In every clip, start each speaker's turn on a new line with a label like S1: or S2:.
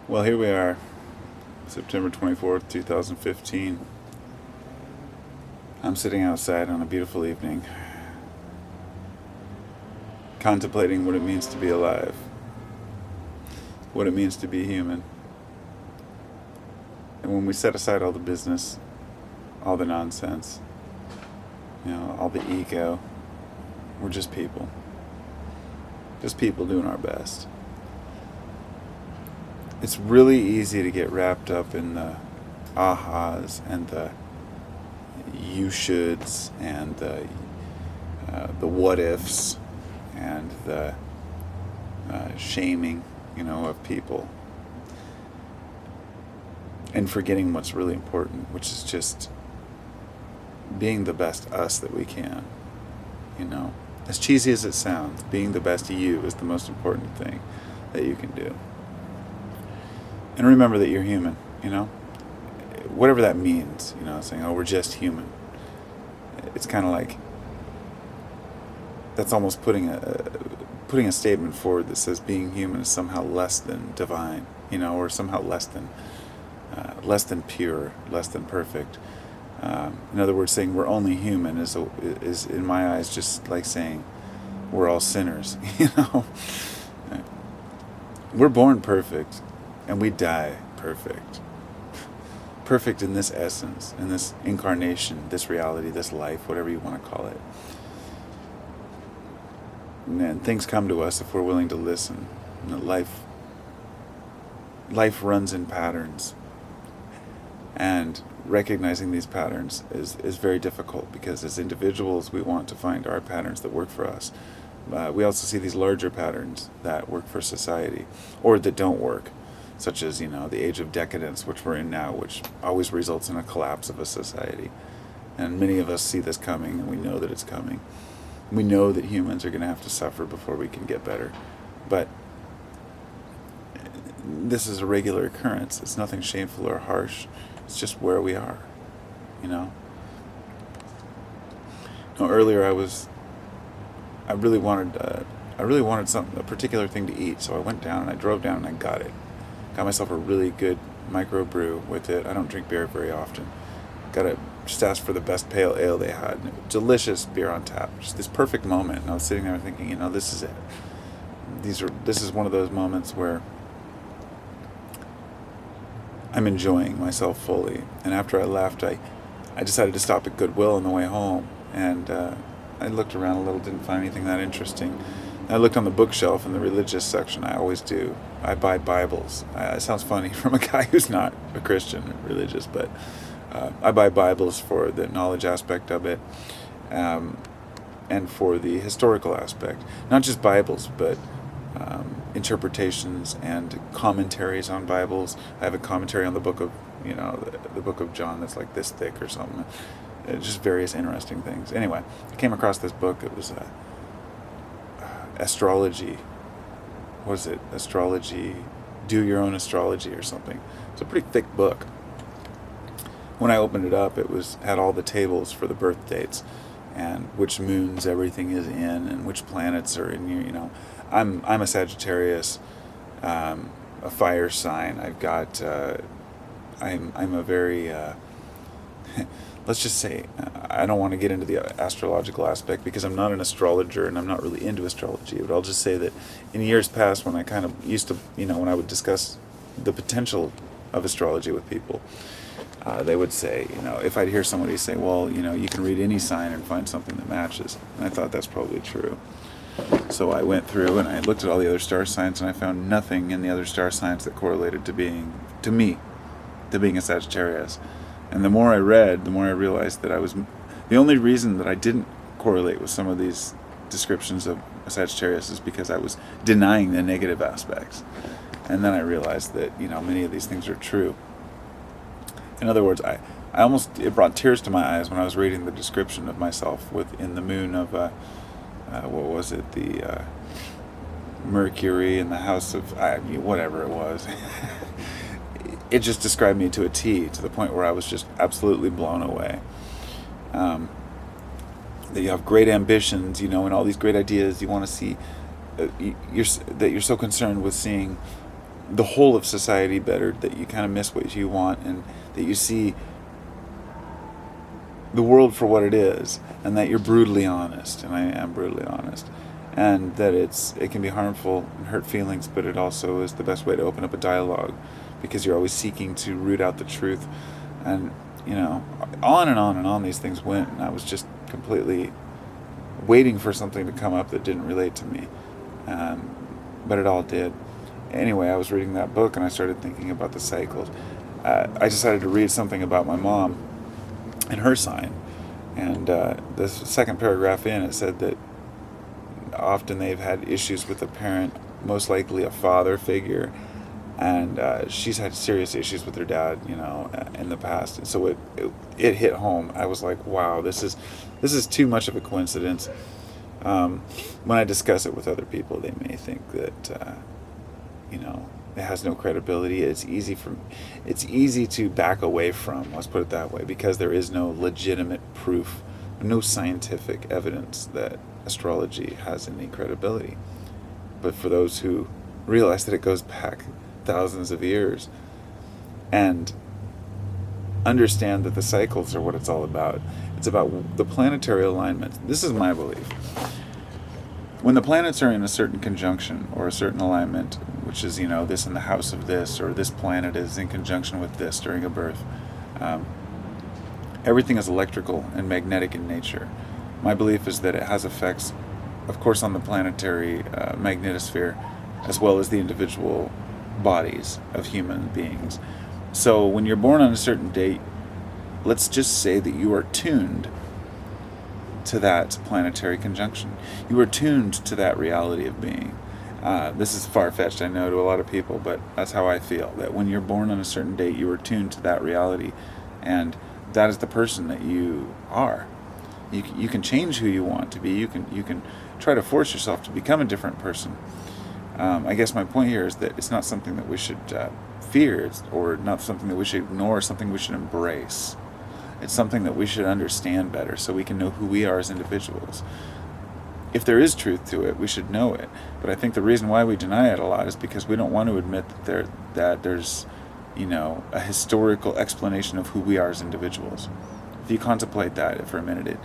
S1: Well, here we are, September 24th, 2015. I'm sitting outside on a beautiful evening, contemplating what it means to be alive, what it means to be human. And when we set aside all the business, all the nonsense, all the ego, we're just people. Just people doing our best. It's really easy to get wrapped up in the ahas and the you shoulds and the what ifs and the shaming, of people, and forgetting what's really important, which is just being the best us that we can. As cheesy as it sounds, being the best you is the most important thing that you can do. And remember that you're human, whatever that means, saying, oh, we're just human. It's kind of like, that's almost putting a statement forward that says being human is somehow less than divine, or somehow less than pure, less than perfect. In other words, saying we're only human is in my eyes just like saying we're all sinners. We're born perfect, and we die perfect. Perfect in this essence, in this incarnation, this reality, this life, whatever you want to call it. And things come to us if we're willing to listen. Life runs in patterns. And recognizing these patterns is very difficult, because as individuals we want to find our patterns that work for us. We also see these larger patterns that work for society, or that don't work, such as the age of decadence, which we're in now, which always results in a collapse of a society. And many of us see this coming, and we know that it's coming. We know that humans are going to have to suffer before we can get better. But this is a regular occurrence. It's nothing shameful or harsh. It's just where we are, Earlier I really wanted a particular thing to eat, so I went down and I drove down and I got it. Got myself a really good microbrew with it. I don't drink beer very often. Just asked for the best pale ale they had. And it was delicious beer on tap. Just this perfect moment. And I was sitting there thinking, this is it. This is one of those moments where I'm enjoying myself fully. And after I left, I decided to stop at Goodwill on the way home. And I looked around a little, didn't find anything that interesting. I looked on the bookshelf in the religious section. I always do. I buy Bibles. It sounds funny from a guy who's not a Christian or religious, but I buy Bibles for the knowledge aspect of it, and for the historical aspect. Not just Bibles, but interpretations and commentaries on Bibles. I have a commentary on the book of, the book of John that's like this thick or something. Just various interesting things. Anyway, I came across this book. It was astrology. What was it? Astrology. Do your own astrology or something. It's a pretty thick book. When I opened it up, had all the tables for the birth dates, and which moons everything is in, and which planets are in you. I'm a Sagittarius, a fire sign. I've got. I'm a very. Let's just say, I don't want to get into the astrological aspect because I'm not an astrologer and I'm not really into astrology, but I'll just say that in years past, when I kind of used to, when I would discuss the potential of astrology with people, they would say, if I'd hear somebody say, well, you can read any sign and find something that matches. And I thought that's probably true. So I went through and I looked at all the other star signs, and I found nothing in the other star signs that correlated to being a Sagittarius. And the more I read, the more I realized that the only reason that I didn't correlate with some of these descriptions of Sagittarius is because I was denying the negative aspects. And then I realized that, many of these things are true. In other words, it brought tears to my eyes when I was reading the description of myself in the moon of, what was it, the Mercury in the house of, whatever it was. It just described me to a T, to the point where I was just absolutely blown away. That you have great ambitions, and all these great ideas. You want to see, you're so concerned with seeing the whole of society better, that you kind of miss what you want, and that you see the world for what it is, and that you're brutally honest, and I am brutally honest, and that it can be harmful and hurt feelings, but it also is the best way to open up a dialogue, because you're always seeking to root out the truth. And on and on and on these things went, and I was just completely waiting for something to come up that didn't relate to me, but it all did. Anyway, I was reading that book, and I started thinking about the cycles. I decided to read something about my mom and her sign, and the second paragraph in, it said that often they've had issues with a parent, most likely a father figure, and she's had serious issues with her dad, in the past. And so it hit home. I was like, wow, this is too much of a coincidence. When I discuss it with other people, they may think that it has no credibility. It's easy to back away from. Let's put it that way, because there is no legitimate proof, no scientific evidence that astrology has any credibility. But for those who realize that it goes back thousands of years and understand that the cycles are what it's all about, it's about the planetary alignment. This is my belief. When the planets are in a certain conjunction or a certain alignment, which is, this in the house of this, or this planet is in conjunction with this during a birth, everything is electrical and magnetic in nature. My belief is that it has effects, of course, on the planetary magnetosphere, as well as the individual bodies of human beings. So when you're born on a certain date, let's just say that you are tuned to that planetary conjunction. You are tuned to that reality of being. This is far-fetched, I know, to a lot of people, but that's how I feel. That when you're born on a certain date, you are tuned to that reality, and that is the person that you are. You can change who you want to be. You can try to force yourself to become a different person. I guess my point here is that it's not something that we should fear, or not something that we should ignore, something we should embrace. It's something that we should understand better, so we can know who we are as individuals. If there is truth to it, we should know it. But I think the reason why we deny it a lot is because we don't want to admit that there's a historical explanation of who we are as individuals. If you contemplate that for a minute,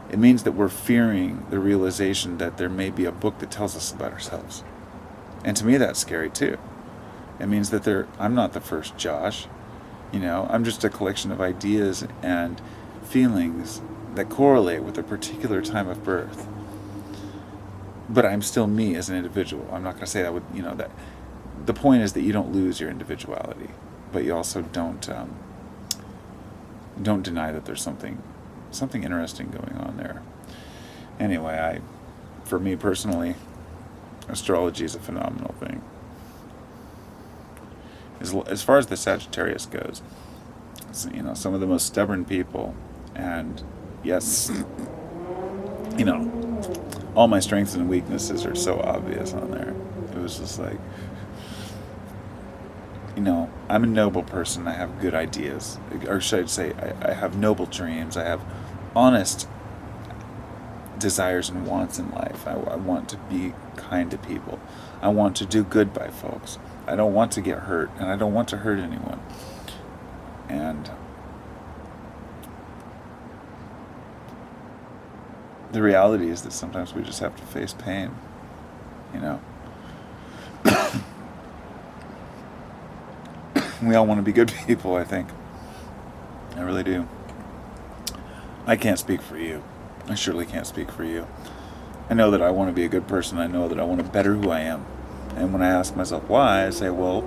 S1: it means that we're fearing the realization that there may be a book that tells us about ourselves. And to me, that's scary too. It means that I'm not the first Josh. I'm just a collection of ideas and feelings that correlate with a particular time of birth. But I'm still me as an individual. I'm not going to say that that. The point is that you don't lose your individuality, but you also don't deny that there's something interesting going on there. Anyway, for me personally, astrology is a phenomenal thing. As far as the Sagittarius goes, some of the most stubborn people, and yes, all my strengths and weaknesses are so obvious on there. It was just like, I'm a noble person. I have good ideas, or should I say, I have noble dreams. I have honest desires and wants in life. I want to be kind to people. I want to do good by folks. I don't want to get hurt, and I don't want to hurt anyone. And the reality is that sometimes we just have to face pain, We all want to be good people, I think. I really do. I can't speak for you. I surely can't speak for you. I know that I want to be a good person. I know that I want to better who I am. And when I ask myself why, I say, well,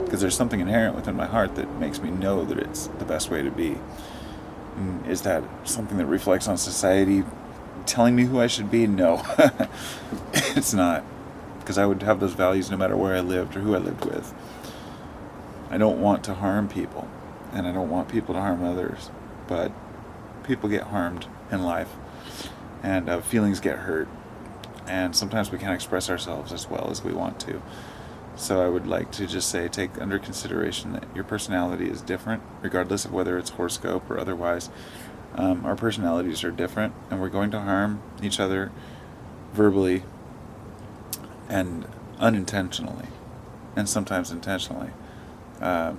S1: because there's something inherent within my heart that makes me know that it's the best way to be. Is that something that reflects on society telling me who I should be? No, it's not. Because I would have those values no matter where I lived or who I lived with. I don't want to harm people, and I don't want people to harm others, but people get harmed in life, and feelings get hurt, and sometimes we can't express ourselves as well as we want to. So I would like to just say, take under consideration that your personality is different, regardless of whether it's horoscope or otherwise. Our personalities are different, and we're going to harm each other verbally and unintentionally. and sometimes intentionally. But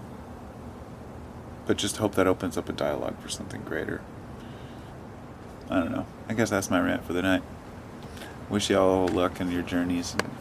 S1: just hope that opens up a dialogue for something greater. I don't know. I guess that's my rant for the night. Wish you all luck in your journeys, and